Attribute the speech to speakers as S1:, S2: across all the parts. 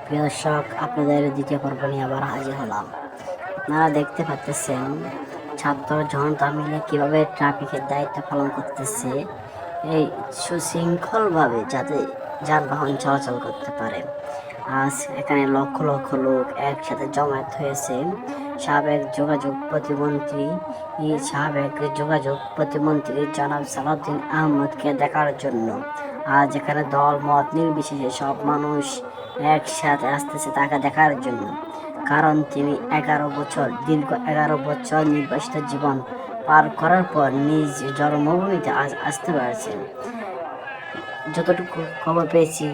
S1: প্রিয় দর্শক, আপনাদের দ্বিতীয় পর্ব নিয়ে আবার হাজির হলাম। আপনারা দেখতে পাচ্ছেন ছাত্র জনতা মিলে কিভাবে ট্রাফিকের দায়িত্ব পালন করতেছে, এই সুশৃঙ্খলভাবে যাতে যানবাহন চলাচল করতে পারে। আজ এখানে লক্ষ লক্ষ লোক একসাথে জমায়েত হয়েছে সাবেক যোগাযোগ প্রতিমন্ত্রী জনাব সালাউদ্দিন আহমদকে দেখার জন্য। আজ এখানে দল মত নির্বিশেষে সব মানুষ একসাথে আসতেছে তাকে দেখার জন্য, কারণ তিনি দীর্ঘ 11 বছর নির্বাসিত জীবন পার করার পর নিজ জন্মভূমিতে আজ আসতে পারছেন। যতটুকু খবর পেয়েছি,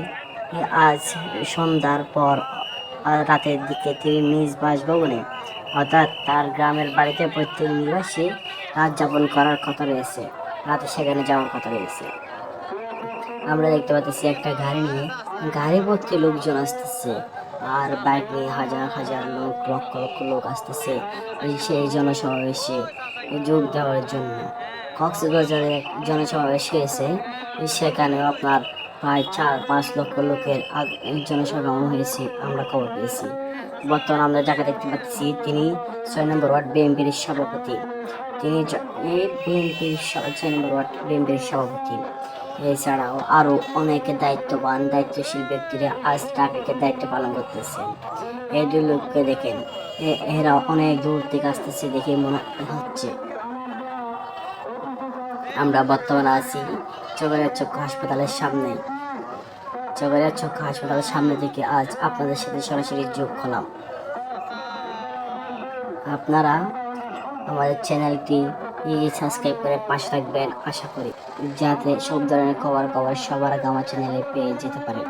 S1: আজ সন্ধ্যার পর রাতের দিকে তিনি নিজ বাসভবনে অর্থাৎ তার গ্রামের বাড়িতে প্রত্যেক নিবাসী রাত যাপন করার কথা রয়েছে, রাতে সেখানে যাওয়ার কথা রয়েছে। আমরা দেখতে পাচ্ছি একটা গাড়ি ভর্তি লোকজন আসতেছে, আর বাইক নিয়ে হাজার হাজার লোক, লক্ষ লক্ষ লোক আসতেছে সেই জনসমাবেশে যোগ দেওয়ার জন্য। কক্সবাজারে জনসমাবেশ হয়েছে, সেখানে আপনার প্রায় 4-5 লক্ষ লোকের জনসমাগম হয়েছে আমরা খবর পেয়েছি। বর্তমানে আমরা যাকে দেখতে পাচ্ছি তিনি 6 নম্বর ওয়ার্ড বিএনপির সভাপতি। তিনি 6 নম্বর ওয়ার্ড বিএনপির সভাপতি। এছাড়াও আরো অনেক দায়িত্বশীল ব্যক্তিরা আজ ট্রাফিকের দায়িত্ব পালন করতেছেন। এই দুই লোককে দেখেন, এরা অনেক দূর থেকে আসতেছে দেখে মনে হচ্ছে। আমরা বর্তমানে আছি চকরিয়া চক্ষু হাসপাতালের সামনে থেকে আজ আপনাদের সাথে সরাসরি যোগ হলাম। আপনারা আমাদের চ্যানেলটি সাবস্ক্রাইব করে পাশে রাখবেন, আশা করি, যাতে সব ধরনের খবর সবার আগে আমার চ্যানেলে পেয়ে যেতে পারে।